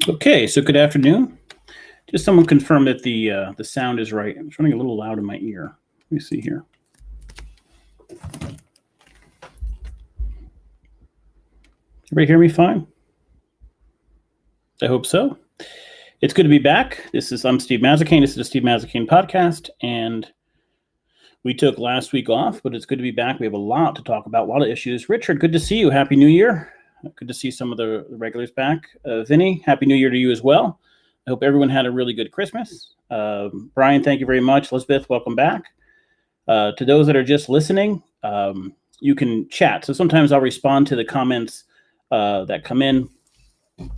Okay, so good afternoon. Just someone confirm that the sound is right. It's running a little loud in my ear. Let me see here. Everybody hear me fine? I hope so. It's good to be back. I'm Steve Mazzacane. This is the Steve Mazzacane podcast, and we took last week off, but it's good to be back. We have a lot to talk about, a lot of issues. Richard, good to see you. Happy New Year. Good to see some of the regulars back. Vinny, Happy New Year to you as well. I hope everyone had a really good Christmas. Brian, thank you very much. Elizabeth, welcome back. To those that are just listening, you can chat. So sometimes I'll respond to the comments that come in,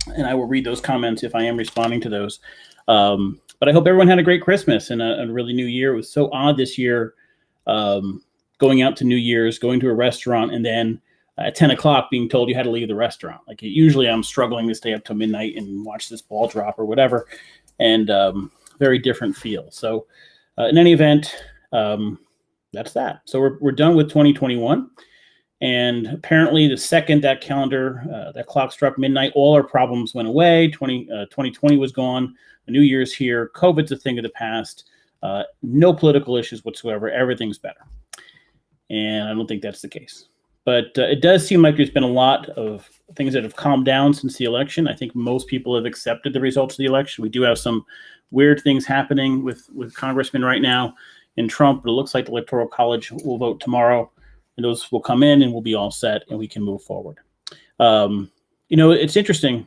and I will read those comments if I am responding to those. But I hope everyone had a great Christmas and a really new year. It was so odd this year, going out to New Year's, going to a restaurant, and then at 10 o'clock being told you had to leave the restaurant. Like usually I'm struggling to stay up till midnight and watch this ball drop or whatever, and very different feel. So in any event, that's that. So we're done with 2021. And apparently the second that clock struck midnight, all our problems went away. 2020 was gone. The New Year's here. COVID's a thing of the past. No political issues whatsoever. Everything's better. And I don't think that's the case. But it does seem like there's been a lot of things that have calmed down since the election. I think most people have accepted the results of the election. We do have some weird things happening with congressmen right now in Trump, but it looks like the Electoral College will vote tomorrow, and those will come in and we'll be all set and we can move forward. It's interesting.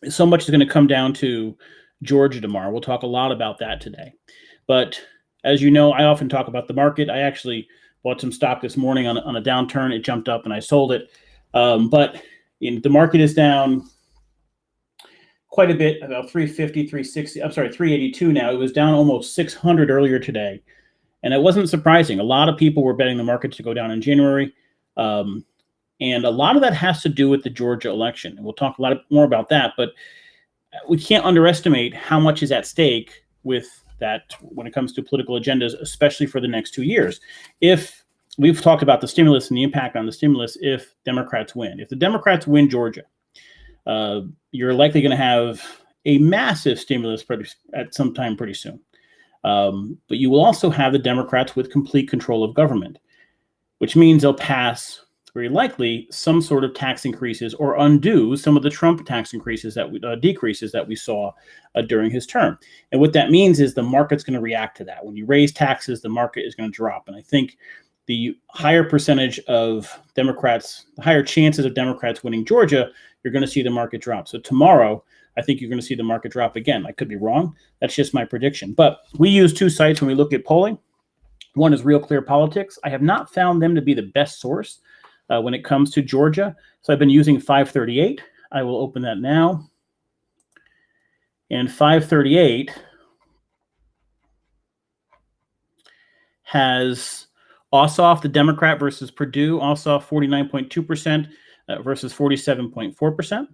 So much is going to come down to Georgia tomorrow. We'll talk a lot about that today. But as you know, I often talk about the market. I actually bought some stock this morning on a downturn. It jumped up and I sold it. But the market is down quite a bit, about 350, 360. I'm sorry, 382 now. It was down almost 600 earlier today. And it wasn't surprising. A lot of people were betting the market to go down in January. And a lot of that has to do with the Georgia election. And we'll talk a lot more about that. But we can't underestimate how much is at stake with that when it comes to political agendas, especially for the next 2 years. If we've talked about the stimulus and the impact on the stimulus, if Democrats win, if the Democrats win Georgia, you're likely going to have a massive stimulus at some time pretty soon. But you will also have the Democrats with complete control of government, which means they'll pass very likely some sort of tax increases or undo some of the Trump tax increases decreases that we saw during his term. And what that means is the market's going to react to that. When you raise taxes, the market is going to drop. And I think the higher percentage of Democrats, the higher chances of Democrats winning Georgia, you're going to see the market drop. So tomorrow, I think you're going to see the market drop again. I could be wrong. That's just my prediction. But we use two sites when we look at polling. One is Real Clear Politics. I have not found them to be the best source when it comes to Georgia. So I've been using 538. I will open that now. And 538 has Ossoff, the Democrat, versus Perdue. Ossoff 49.2% versus 47.4%.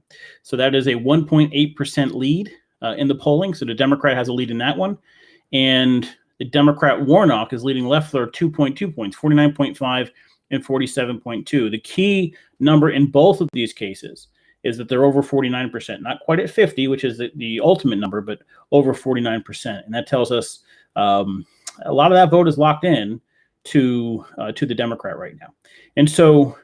So that is a 1.8% lead in the polling. So the Democrat has a lead in that one. And the Democrat Warnock is leading Loeffler 2.2 points, 49.5 and 47.2. The key number in both of these cases is that they're over 49%, not quite at 50, which is the ultimate number, but over 49%. And that tells us a lot of that vote is locked in to the Democrat right now. And so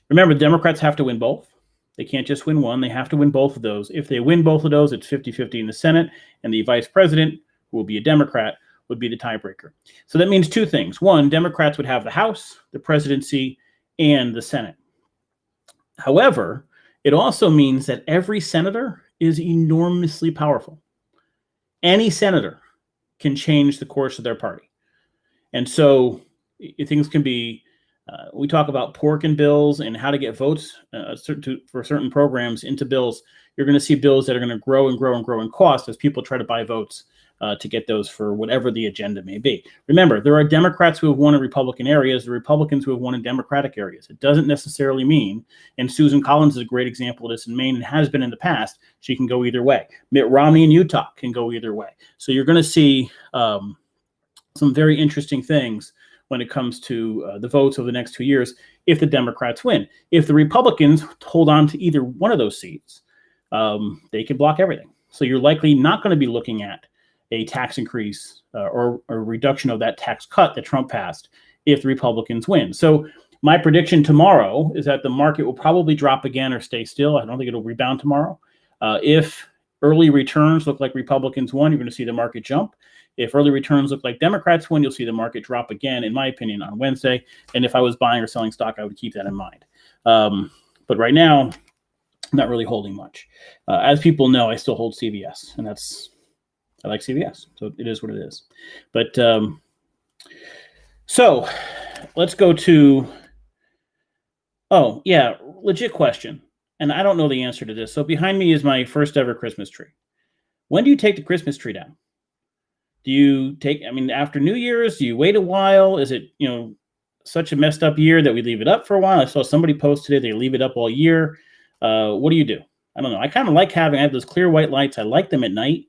remember, the Democrats have to win both. They can't just win one. They have to win both of those. If they win both of those, it's 50-50 in the Senate, and the vice president, who will be a Democrat, would be the tiebreaker. So that means two things. One, Democrats would have the House, the presidency, and the Senate. However, it also means that every senator is enormously powerful. Any senator can change the course of their party. And so things can be, we talk about pork in bills and how to get votes for certain programs into bills. You're going to see bills that are going to grow and grow and grow in cost as people try to buy votes to get those for whatever the agenda may be. Remember, there are Democrats who have won in Republican areas, the Republicans who have won in Democratic areas. It doesn't necessarily mean, and Susan Collins is a great example of this in Maine and has been in the past, she can go either way. Mitt Romney in Utah can go either way. So you're going to see some very interesting things when it comes to the votes over the next 2 years if the Democrats win. If the Republicans hold on to either one of those seats, they can block everything. So you're likely not going to be looking at a tax increase or a reduction of that tax cut that Trump passed if the Republicans win. So my prediction tomorrow is that the market will probably drop again or stay still. I don't think it'll rebound tomorrow. If early returns look like Republicans won, you're going to see the market jump. If early returns look like Democrats win, you'll see the market drop again, in my opinion, on Wednesday. And if I was buying or selling stock, I would keep that in mind. But right now, I'm not really holding much. As people know, I still hold CVS, and I like CVS, so it is what it is. But so let's go to, oh, yeah, legit question. And I don't know the answer to this. So behind me is my first ever Christmas tree. When do you take the Christmas tree down? Do you take, after New Year's, do you wait a while? Is it, such a messed up year that we leave it up for a while? I saw somebody post today, they leave it up all year. What do you do? I don't know. I kind of like I have those clear white lights. I like them at night.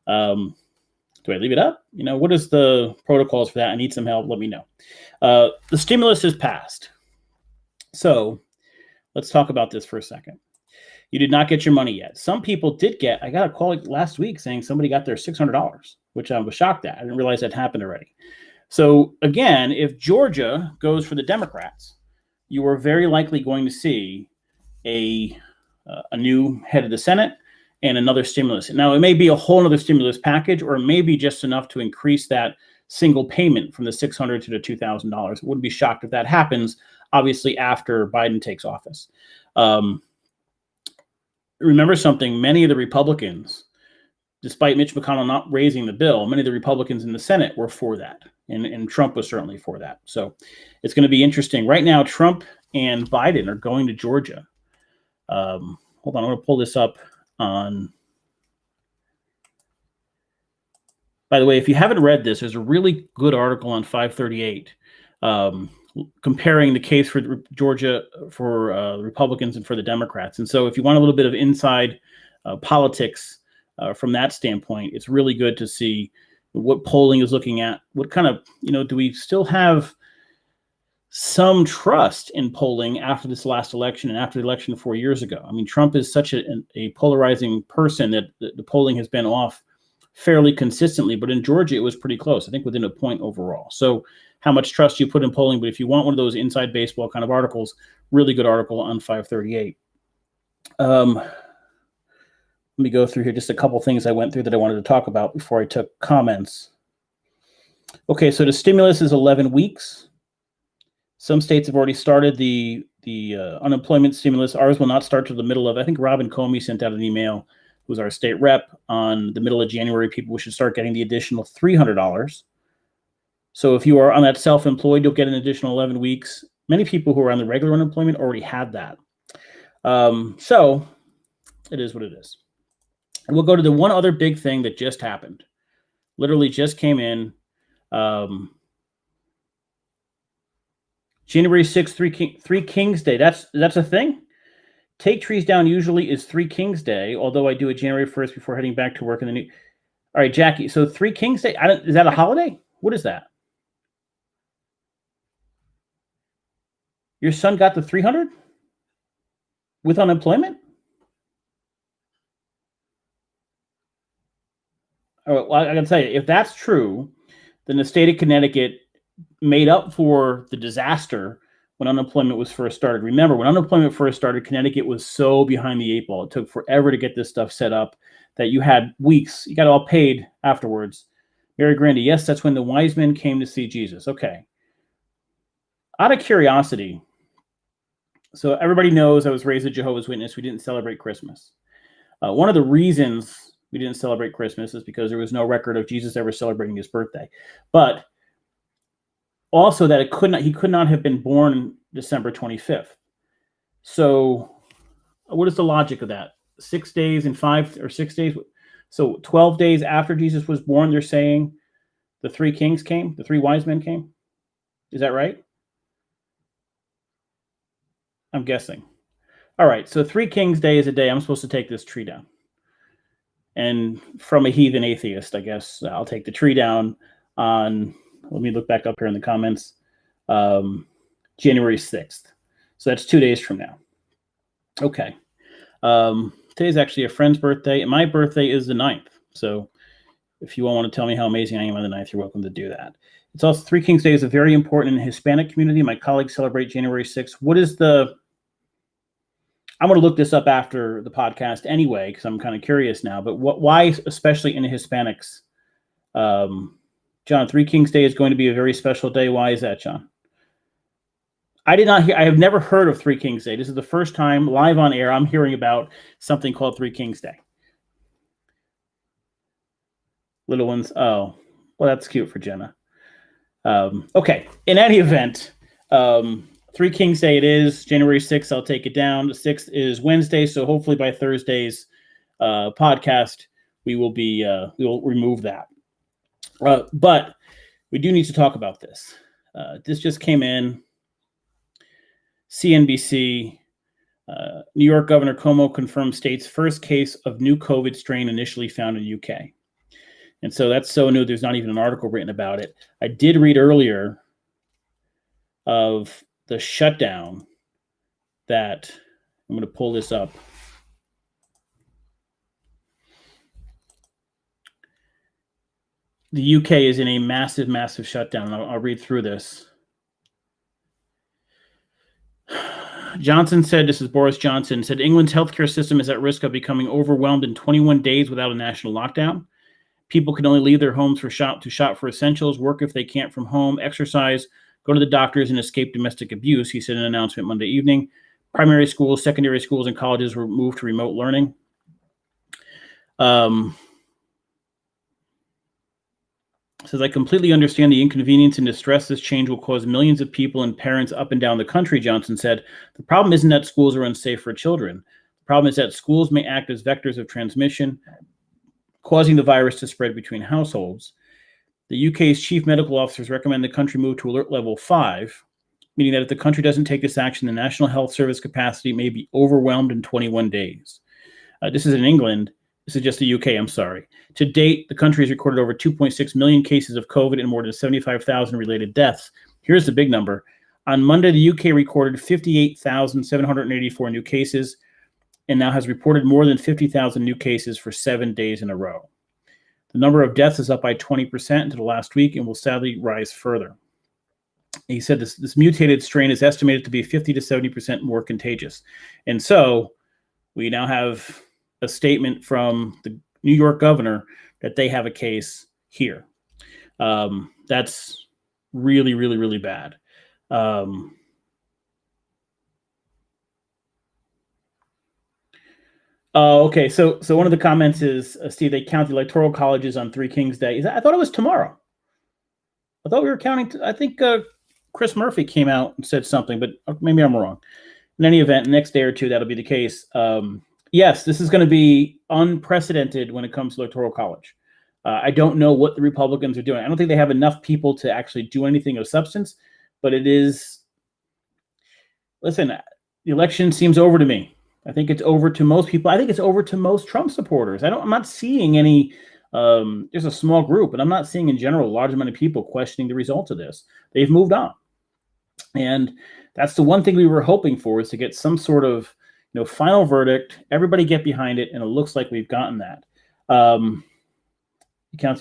Do I leave it up? What is the protocols for that? I need some help. Let me know. The stimulus is passed. So let's talk about this for a second. You did not get your money yet. Some people did get, I got a call last week saying somebody got their $600, which I was shocked at. I didn't realize that happened already. So again, if Georgia goes for the Democrats, you are very likely going to see a new head of the Senate and another stimulus. Now, it may be a whole other stimulus package, or it may be just enough to increase that single payment from the $600 to the $2,000. I wouldn't be shocked if that happens, obviously, after Biden takes office. Remember something, many of the Republicans, despite Mitch McConnell not raising the bill, many of the Republicans in the Senate were for that. And Trump was certainly for that. So it's going to be interesting. Right now, Trump and Biden are going to Georgia. Hold on, I'm going to pull this up on. By the way, if you haven't read this, there's a really good article on 538 comparing the case for Georgia for the Republicans and for the Democrats. And so if you want a little bit of inside politics from that standpoint, it's really good to see what polling is looking at. What kind of, do we still have some trust in polling after this last election and after the election 4 years ago? Trump is such a polarizing person that the polling has been off fairly consistently, but in Georgia, it was pretty close, I think within a point overall. So how much trust you put in polling, but if you want one of those inside baseball kind of articles, really good article on 538. Let me go through here just a couple things I went through that I wanted to talk about before I took comments. Okay, so the stimulus is 11 weeks. Some states have already started the unemployment stimulus. Ours will not start till the middle of, I think Robin Comey sent out an email, who's our state rep, on the middle of January. People should start getting the additional $300. So if you are on that self-employed, you'll get an additional 11 weeks. Many people who are on the regular unemployment already had that. So it is what it is. And we'll go to the one other big thing that just happened. Literally just came in. January 6th, Three Kings Day. That's a thing? Take trees down usually is Three Kings Day, although I do it January 1st before heading back to work in the new. All right, Jackie. So Three Kings Day, is that a holiday? What is that? Your son got the 300 with unemployment? All right, well, I got to tell you, if that's true, then the state of Connecticut made up for the disaster when unemployment was first started. Remember, when unemployment first started, Connecticut was so behind the eight ball. It took forever to get this stuff set up that you had weeks. You got it all paid afterwards. Mary Grandy, yes, that's when the wise men came to see Jesus. Okay. Out of curiosity, so everybody knows I was raised a Jehovah's Witness. We didn't celebrate Christmas. One of the reasons we didn't celebrate Christmas is because there was no record of Jesus ever celebrating his birthday. But also that he could not have been born December 25th. So what is the logic of that? 6 days and 5 or 6 days. So 12 days after Jesus was born, they're saying the three kings came, the three wise men came. Is that right? I'm guessing. All right. So Three Kings Day is a day I'm supposed to take this tree down. And from a heathen atheist, I guess I'll take the tree down on, let me look back up here in the comments. January 6th. So that's 2 days from now. Okay. Today's actually a friend's birthday, and my birthday is the 9th. So if you all want to tell me how amazing I am on the 9th, you're welcome to do that. It's also Three Kings Day is very important in the Hispanic community. My colleagues celebrate January 6th. I'm going to look this up after the podcast anyway, because I'm kind of curious now, but why, especially in the Hispanics, John, Three Kings Day is going to be a very special day. Why is that, John? I have never heard of Three Kings Day. This is the first time live on air I'm hearing about something called Three Kings Day. Little ones. Oh, well, that's cute for Jenna. Okay. In any event, Three Kings Day it is. January 6th, I'll take it down. The 6th is Wednesday, so hopefully by Thursday's podcast, we will remove that. But we do need to talk about this. This just came in. CNBC, New York Governor Cuomo confirmed state's first case of new COVID strain initially found in UK. And so that's so new, there's not even an article written about it. I did read earlier of the shutdown that, I'm going to pull this up. The UK is in a massive, massive shutdown. I'll read through this. Johnson said, this is Boris Johnson, said England's healthcare system is at risk of becoming overwhelmed in 21 days without a national lockdown. People can only leave their homes to shop for essentials, work if they can't from home, exercise, go to the doctors, and escape domestic abuse, he said in an announcement Monday evening. Primary schools, secondary schools, and colleges were moved to remote learning. Says, I completely understand the inconvenience and distress this change will cause millions of people and parents up and down the country, Johnson said. The problem isn't that schools are unsafe for children. The problem is that schools may act as vectors of transmission, causing the virus to spread between households. The UK's chief medical officers recommend the country move to alert level 5, meaning that if the country doesn't take this action, the National Health Service capacity may be overwhelmed in 21 days. This is in England. This is just the UK, I'm sorry. To date, the country has recorded over 2.6 million cases of COVID and more than 75,000 related deaths. Here's the big number. On Monday, the UK recorded 58,784 new cases and now has reported more than 50,000 new cases for 7 days in a row. The number of deaths is up by 20% into the last week and will sadly rise further. He said this mutated strain is estimated to be 50 to 70% more contagious. And so we now have a statement from the New York governor that they have a case here. That's really, really, really bad. Okay, so one of the comments is, Steve, they count the electoral colleges on Three Kings Day. I thought it was tomorrow. I thought we were counting. I think Chris Murphy came out and said something, but maybe I'm wrong. In any event, next day or two, that'll be the case. Yes, this is going to be unprecedented when it comes to electoral college. I don't know what the Republicans are doing. I don't think they have enough people to actually do anything of substance, but it is, listen, the election seems over to me. I think it's over to most people. I think it's over to most Trump supporters. I'm not seeing any, there's a small group, but I'm not seeing in general a large amount of people questioning the results of this. They've moved on. And that's the one thing we were hoping for, is to get some sort of final verdict, everybody get behind it, and it looks like we've gotten that. You can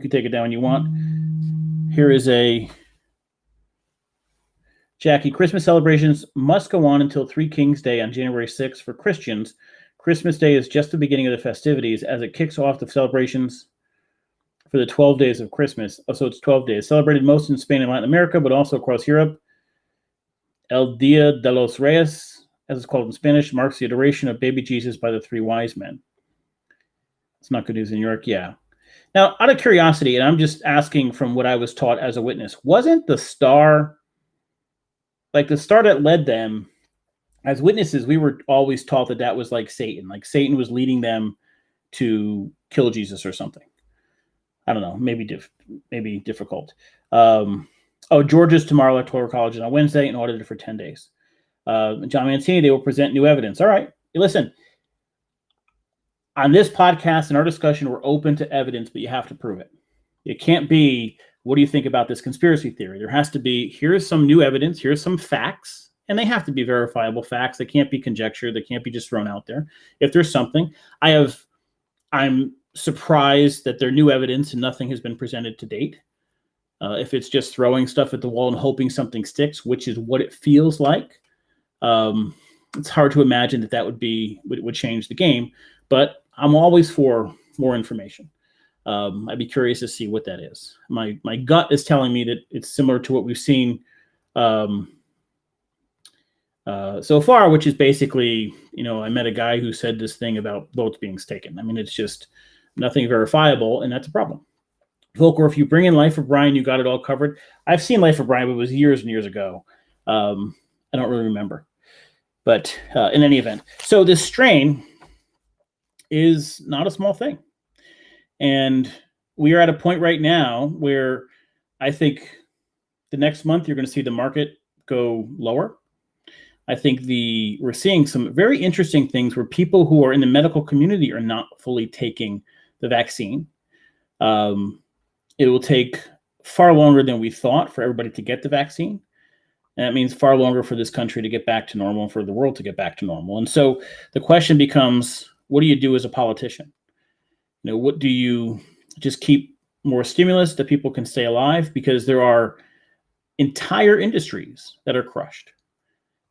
take it down when you want. Here is Jackie, Christmas celebrations must go on until Three Kings Day on January 6th. For Christians, Christmas Day is just the beginning of the festivities as it kicks off the celebrations for the 12 days of Christmas. So it's 12 days. Celebrated most in Spain and Latin America, but also across Europe. El Dia de los Reyes, as it's called in Spanish, marks the adoration of baby Jesus by the three wise men. It's not good news in New York, yeah. Now, out of curiosity, and I'm just asking from what I was taught as a witness, wasn't the star, like the star that led them, as witnesses, we were always taught that that was like Satan was leading them to kill Jesus or something. I don't know, maybe difficult. Georgia's tomorrow, electoral college is on Wednesday, and audited for 10 days. John Mancini, they will present new evidence. All right, listen, on this podcast and our discussion, we're open to evidence, but you have to prove it. It can't be What do you think about this conspiracy theory? There has to be, here's some new evidence, here's some facts, and they have to be verifiable facts. They can't be conjecture. They can't be just thrown out there. If there's something, I'm surprised that there are new evidence and nothing has been presented to date. If it's just throwing stuff at the wall and hoping something sticks, which is what it feels like, it's hard to imagine that would change the game. But I'm always for more information. I'd be curious to see what that is. My gut is telling me that it's similar to what we've seen so far, which is basically, I met a guy who said this thing about votes being taken. I mean, it's just nothing verifiable, and that's a problem. Volker, if you bring in Life of Brian, you got it all covered. I've seen Life of Brian, but it was years and years ago. I don't really remember. But in any event, so this strain is not a small thing. And we are at a point right now where I think the next month you're going to see the market go lower. I think we're seeing some very interesting things where people who are in the medical community are not fully taking the vaccine. It will take far longer than we thought for everybody to get the vaccine. And that means far longer for this country to get back to normal and for the world to get back to normal. And so the question becomes, what do you do as a politician? What do you just keep more stimulus that people can stay alive? Because there are entire industries that are crushed.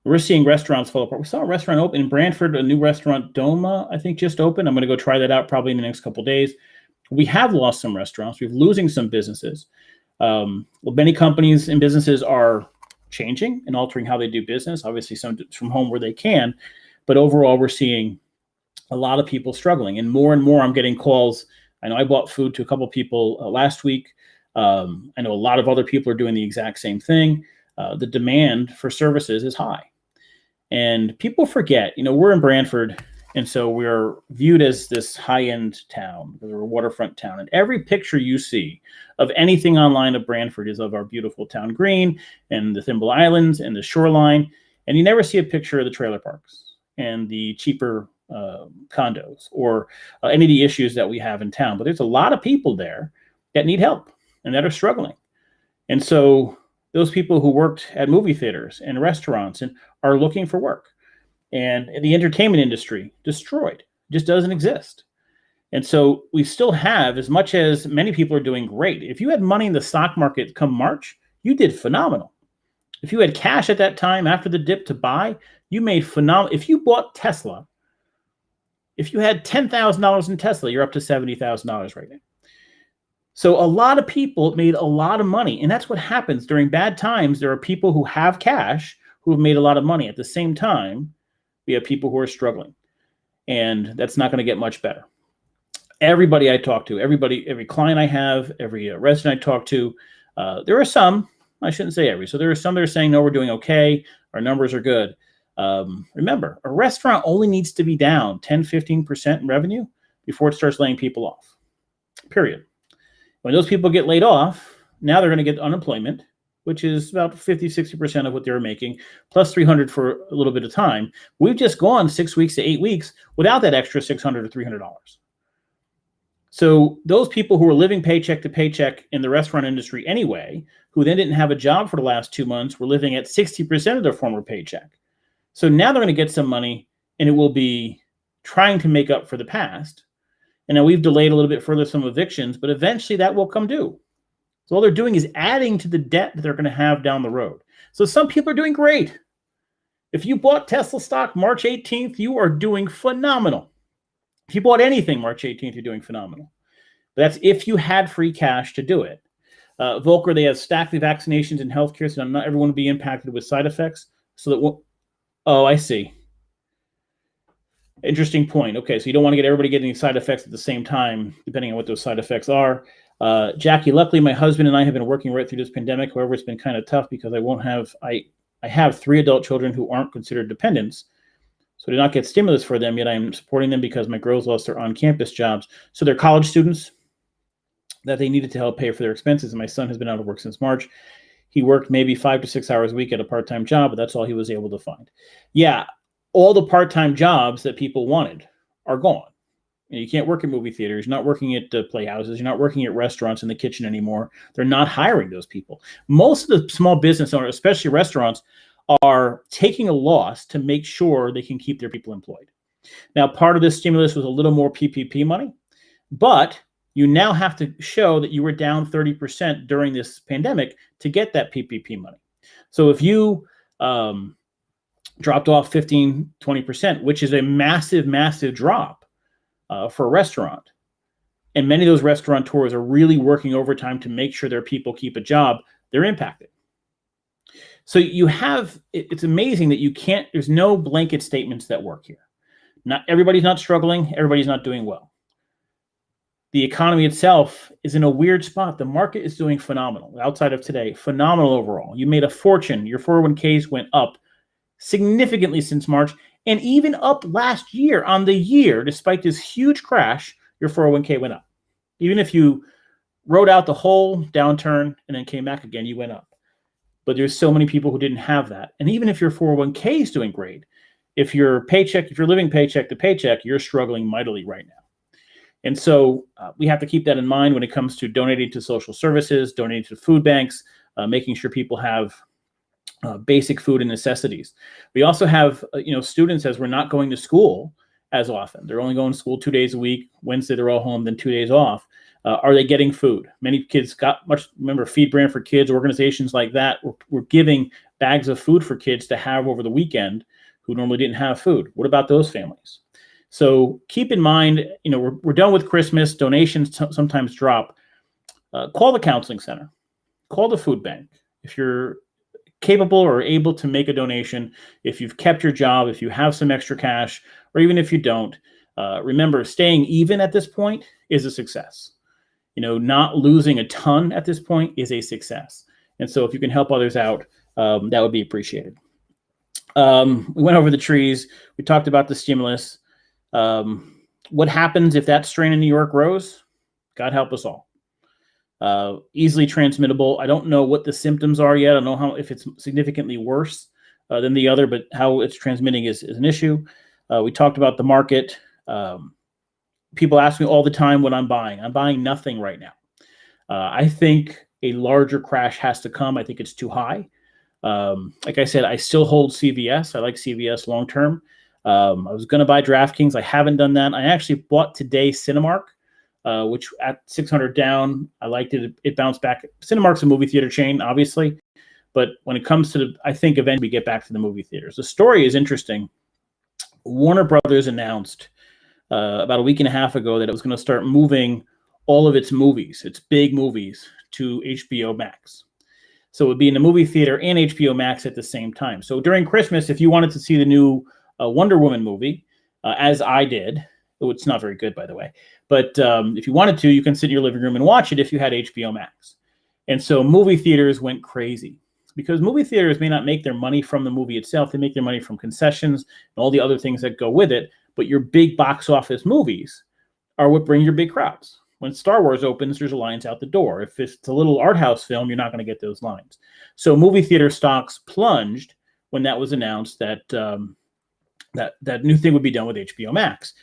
We're seeing restaurants fall apart. We saw a restaurant open in Brantford, a new restaurant, Doma, I think just opened. I'm going to go try that out probably in the next couple of days. We have lost some restaurants. We're losing some businesses. Many companies and businesses are changing and altering how they do business. Obviously, some from home where they can. But overall, we're seeing a lot of people struggling. And more I'm getting calls. I know I bought food to a couple of people last week. I know a lot of other people are doing the exact same thing. The demand for services is high. And people forget, we're in Brantford, and so we're viewed as this high-end town. We're a waterfront town. And every picture you see of anything online of Brantford is of our beautiful town green and the Thimble Islands and the shoreline. And you never see a picture of the trailer parks and the cheaper condos or any of the issues that we have in town. But there's a lot of people there that need help and that are struggling. And so those people who worked at movie theaters and restaurants and are looking for work. And the entertainment industry destroyed, just doesn't exist. And so we still have, as much as many people are doing great, if you had money in the stock market come March, you did phenomenal. If you had cash at that time after the dip to buy, you made phenomenal. If you bought Tesla, if you had $10,000 in Tesla, you're up to $70,000 right now. So a lot of people made a lot of money. And that's what happens during bad times. There are people who have cash who have made a lot of money. At the same time, we have people who are struggling. And that's not going to get much better. Everybody I talk to, every client I have, every resident I talk to, there are some, I shouldn't say every, so there are some that are saying, no, we're doing okay. Our numbers are good. Remember, a restaurant only needs to be down 10, 15% in revenue before it starts laying people off, period. When those people get laid off, now they're going to get unemployment, which is about 50, 60% of what they were making, plus 300 for a little bit of time. We've just gone 6 weeks to 8 weeks without that extra $600 or $300. So those people who were living paycheck to paycheck in the restaurant industry anyway, who then didn't have a job for the last 2 months, were living at 60% of their former paycheck. So now they're going to get some money, and it will be trying to make up for the past. And now we've delayed a little bit further some evictions, but eventually that will come due. So all they're doing is adding to the debt that they're going to have down the road. So some people are doing great. If you bought Tesla stock March 18th, you are doing phenomenal. If you bought anything March 18th, you're doing phenomenal. But that's if you had free cash to do it. Volker, they have stacked the vaccinations in healthcare, so not everyone will be impacted with side effects. So that, oh, I see. Interesting point. Okay, so you don't want to get everybody getting side effects at the same time, depending on what those side effects are. Jackie, luckily my husband and I have been working right through this pandemic. However, it's been kind of tough because I have 3 adult children who aren't considered dependents. So I did not get stimulus for them, yet I'm supporting them because my girls lost their on-campus jobs. So they're college students that they needed to help pay for their expenses. And my son has been out of work since March. He worked maybe 5 to 6 hours a week at a part-time job, but that's all he was able to find. Yeah, all the part-time jobs that people wanted are gone. You can't work at movie theaters. You're not working at playhouses. You're not working at restaurants in the kitchen anymore. They're not hiring those people. Most of the small business owners, especially restaurants, are taking a loss to make sure they can keep their people employed. Now, part of this stimulus was a little more PPP money, but you now have to show that you were down 30% during this pandemic to get that PPP money. So if you dropped off 15, 20%, which is a massive, massive drop for a restaurant, and many of those restaurateurs are really working overtime to make sure their people keep a job, they're impacted. So you have, it's amazing that you can't, there's no blanket statements that work here. Not everybody's not struggling, everybody's not doing well. The economy itself is in a weird spot. The market is doing phenomenal. Outside of today, phenomenal overall. You made a fortune. Your 401ks went up significantly since March, and even up last year on the year, despite this huge crash, your 401k went up. Even if you rode out the whole downturn and then came back again, you went up. But there's so many people who didn't have that. And even if your 401k is doing great, if you're living paycheck to paycheck, you're struggling mightily right now. And so we have to keep that in mind when it comes to donating to social services, donating to food banks, making sure people have basic food and necessities. We also have, students, as we're not going to school as often. They're only going to school 2 days a week. Wednesday, they're all home, then 2 days off. Are they getting food? Many kids remember Feed Brand for Kids, organizations like that were giving bags of food for kids to have over the weekend who normally didn't have food. What about those families? So keep in mind, we're done with Christmas. Donations sometimes drop. Call the counseling center. Call the food bank. If you're capable or able to make a donation, if you've kept your job, if you have some extra cash, or even if you don't, remember, staying even at this point is a success. Not losing a ton at this point is a success. And so if you can help others out, that would be appreciated. We went over the trees. We talked about the stimulus. What happens if that strain in New York grows? God help us all. Easily transmittable. I don't know what the symptoms are yet. I don't know if it's significantly worse than the other, but how it's transmitting is an issue. We talked about the market. People ask me all the time what I'm buying. I'm buying nothing right now. I think a larger crash has to come. I think it's too high. Like I said, I still hold CVS. I like CVS long term. I was going to buy DraftKings. I haven't done that. I actually bought today Cinemark, which at 600 down, I liked it. It bounced back. Cinemark's a movie theater chain, obviously. But when it comes to, I think eventually we get back to the movie theaters. The story is interesting. Warner Brothers announced about a week and a half ago that it was going to start moving all of its movies, its big movies, to HBO Max. So it would be in the movie theater and HBO Max at the same time. So during Christmas, if you wanted to see the new Wonder Woman movie, as I did, it's not very good, by the way, but if you wanted to, you can sit in your living room and watch it if you had HBO Max. And so movie theaters went crazy because movie theaters may not make their money from the movie itself. They make their money from concessions and all the other things that go with it. But your big box office movies are what bring your big crowds. When Star Wars opens, there's lines out the door. If it's a little art house film, you're not going to get those lines. So movie theater stocks plunged when that was announced that that new thing would be done with HBO Max.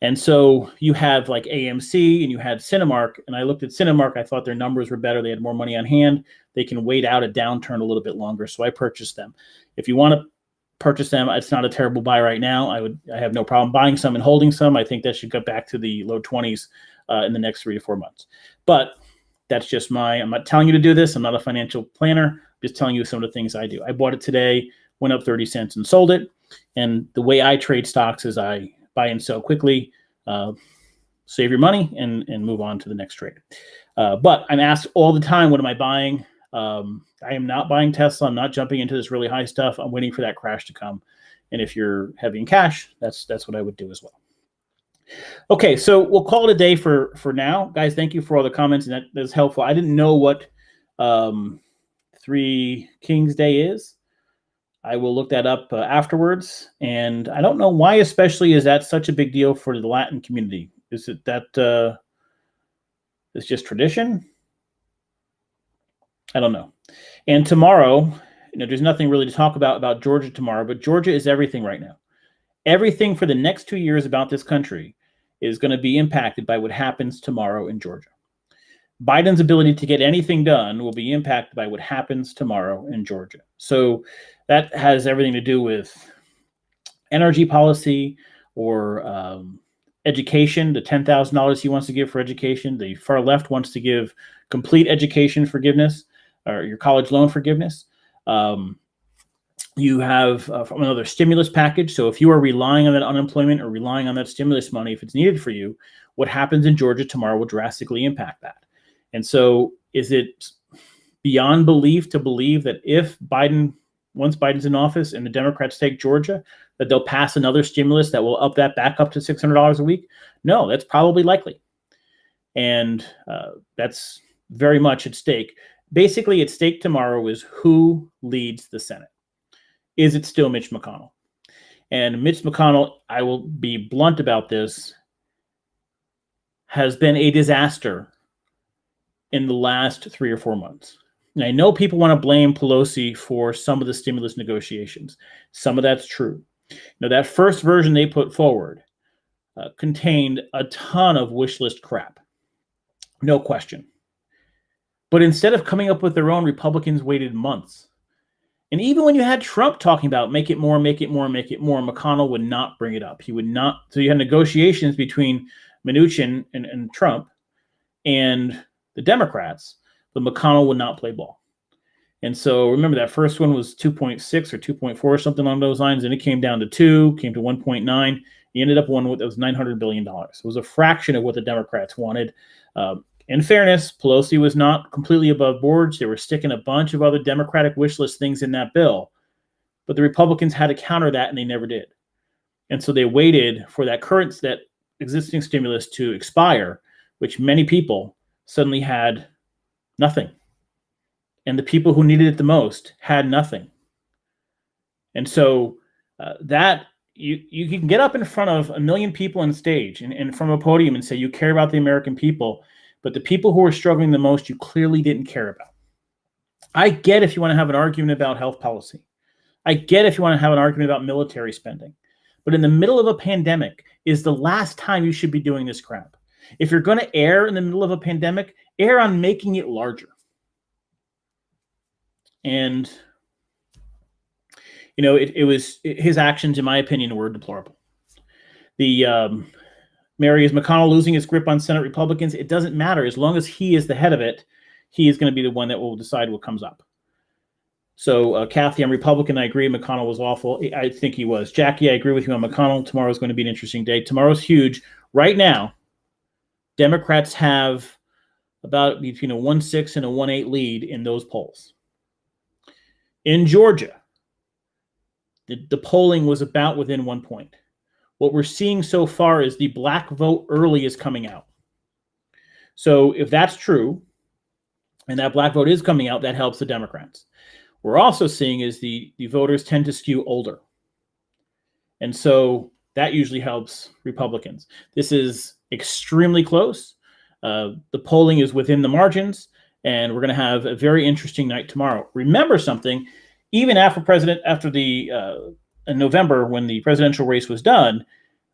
And so you have like AMC and you had Cinemark. And I looked at Cinemark. I thought their numbers were better. They had more money on hand. They can wait out a downturn a little bit longer. So I purchased them. If you want to purchase them, it's not a terrible buy right now. I have no problem buying some and holding some. I think that should get back to the low 20s in the next 3 to 4 months. But that's just I'm not telling you to do this. I'm not a financial planner. I'm just telling you some of the things I do. I bought it today, went up 30 cents and sold it. And the way I trade stocks is I buy and sell quickly, save your money, and move on to the next trade. But I'm asked all the time, what am I buying? I am not buying Tesla. I'm not jumping into this really high stuff. I'm waiting for that crash to come. And if you're heavy in cash, that's what I would do as well. Okay, so we'll call it a day for now. Guys, thank you for all the comments, and that is helpful. I didn't know what Three Kings Day is. I will look that up afterwards. And I don't know why especially is that such a big deal for the Latin community. Is it that it's just tradition? I don't know. And tomorrow, there's nothing really to talk about Georgia tomorrow, but Georgia is everything right now. Everything for the next 2 years about this country is going to be impacted by what happens tomorrow in Georgia. Biden's ability to get anything done will be impacted by what happens tomorrow in Georgia. So that has everything to do with energy policy or education, the $10,000 he wants to give for education. The far left wants to give complete education forgiveness or your college loan forgiveness. You have another stimulus package. So if you are relying on that unemployment or relying on that stimulus money, if it's needed for you, what happens in Georgia tomorrow will drastically impact that. And so is it beyond belief to believe that if once Biden's in office and the Democrats take Georgia, that they'll pass another stimulus that will up that back up to $600 a week? No, that's probably likely. And that's very much at stake. Basically, at stake tomorrow is who leads the Senate. Is it still Mitch McConnell? And Mitch McConnell, I will be blunt about this, has been a disaster in the last 3 or 4 months. And I know people want to blame Pelosi for some of the stimulus negotiations. Some of that's true. That first version they put forward contained a ton of wish list crap. No question. But instead of coming up with their own, Republicans waited months. And even when you had Trump talking about make it more, make it more, make it more, McConnell would not bring it up. He would not. So you had negotiations between Mnuchin and Trump and the Democrats, but McConnell would not play ball. And so remember that first one was 2.6 or 2.4 or something along those lines. And it came down to 2, came to 1.9. He ended up one that was $900 billion. It was a fraction of what the Democrats wanted. In fairness, Pelosi was not completely above boards. They were sticking a bunch of other Democratic wish list things in that bill. But the Republicans had to counter that, and they never did. And so they waited for that existing stimulus to expire, which many people suddenly had nothing. And the people who needed it the most had nothing. And so that you can get up in front of 1 million people on stage and from a podium and say you care about the American people, but the people who are struggling the most, you clearly didn't care about. I get if you want to have an argument about health policy. I get if you want to have an argument about military spending. But in the middle of a pandemic is the last time you should be doing this crap. If you're going to err in the middle of a pandemic, err on making it larger. And, his actions, in my opinion, were deplorable. Mary, is McConnell losing his grip on Senate Republicans? It doesn't matter. As long as he is the head of it, he is going to be the one that will decide what comes up. So, Kathy, I'm Republican. I agree McConnell was awful. I think he was. Jackie, I agree with you on McConnell. Tomorrow is going to be an interesting day. Tomorrow's huge. Right now, Democrats have about between a 1.6 and a 1.8 lead in those polls. In Georgia, the polling was about within 1 point. What we're seeing so far is the black vote early is coming out. So if that's true, and that black vote is coming out, that helps the Democrats. We're also seeing is the voters tend to skew older. And so that usually helps Republicans. This is extremely close. The polling is within the margins, and we're going to have a very interesting night tomorrow. Remember something, even in November, when the presidential race was done,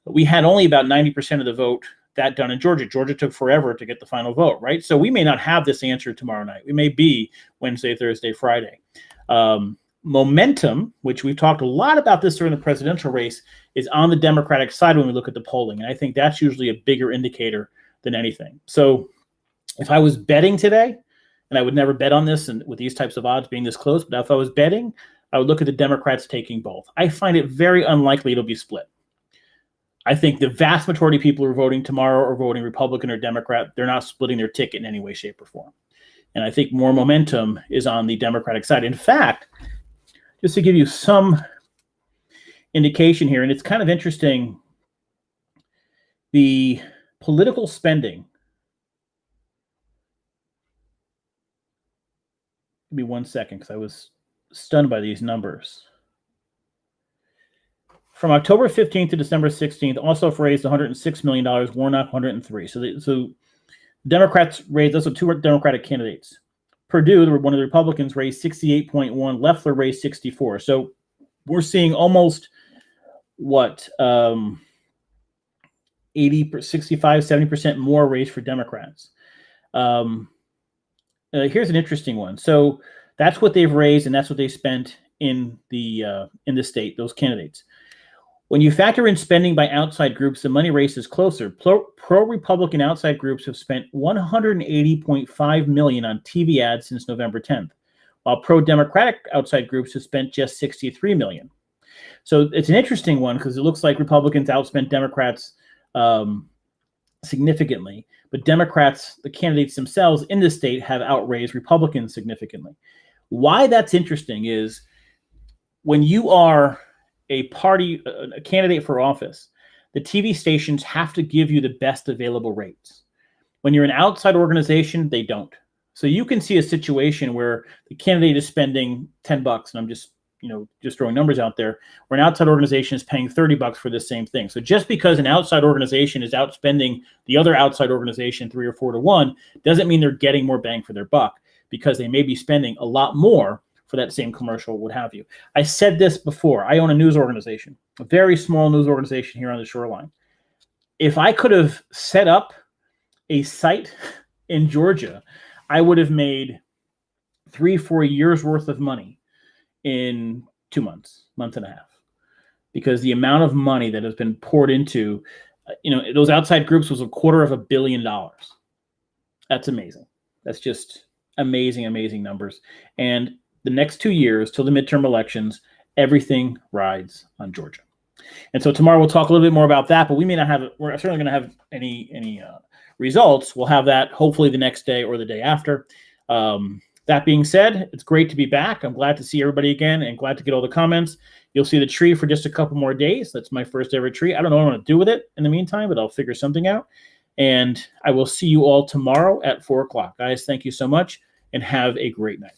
we had only about 90% of the vote that done in Georgia. Georgia took forever to get the final vote, right? So we may not have this answer tomorrow night. We may be Wednesday, Thursday, Friday. Momentum, which we've talked a lot about this during the presidential race, is on the Democratic side when we look at the polling. And I think that's usually a bigger indicator than anything. So if I was betting today, and I would never bet on this and with these types of odds being this close, but if I was betting, I would look at the Democrats taking both. I find it very unlikely it'll be split. I think the vast majority of people who are voting tomorrow are voting Republican or Democrat. They're not splitting their ticket in any way, shape, or form. And I think more momentum is on the Democratic side. In fact, just to give you some indication here, and it's kind of interesting, the political spending. Give me 1 second because I was stunned by these numbers. From October 15th to December 16th, Ossoff raised $106 million, Warnock $103. So Democrats raised, those are two Democratic candidates. Perdue, one of the Republicans, raised 68.1. Loeffler raised 64. So we're seeing almost 65, 70% more raised for Democrats. Here's an interesting one. So that's what they've raised, and that's what they spent in the state, those candidates. When you factor in spending by outside groups, the money race is closer. Pro-Republican outside groups have spent $180.5 million on TV ads since November 10th, while pro-Democratic outside groups have spent just $63 million. So it's an interesting one because it looks like Republicans outspent Democrats significantly, but Democrats, the candidates themselves in the state, have outraised Republicans significantly. Why that's interesting is when you are a party, a candidate for office, the TV stations have to give you the best available rates. When you're an outside organization, they don't. So you can see a situation where the candidate is spending $10, and I'm just throwing numbers out there, where an outside organization is paying $30 for the same thing. So just because an outside organization is outspending the other outside organization 3 or 4 to 1, doesn't mean they're getting more bang for their buck, because they may be spending a lot more for that same commercial, what have you. I said this before. I own a news organization, a very small news organization here on the shoreline. If I could have set up a site in Georgia, I would have made 3-4 years worth of money in 2 months, month and a half, because the amount of money that has been poured into, those outside groups was $250 million. That's amazing. That's just amazing, amazing numbers. And the next 2 years till the midterm elections, everything rides on Georgia. And so tomorrow we'll talk a little bit more about that, but we may not have, we're certainly going to have any results. We'll have that hopefully the next day or the day after. That being said, it's great to be back. I'm glad to see everybody again and glad to get all the comments. You'll see the tree for just a couple more days. That's my first ever tree. I don't know what I'm going to do with it in the meantime, but I'll figure something out. And I will see you all tomorrow at 4 o'clock. Guys, thank you so much and have a great night.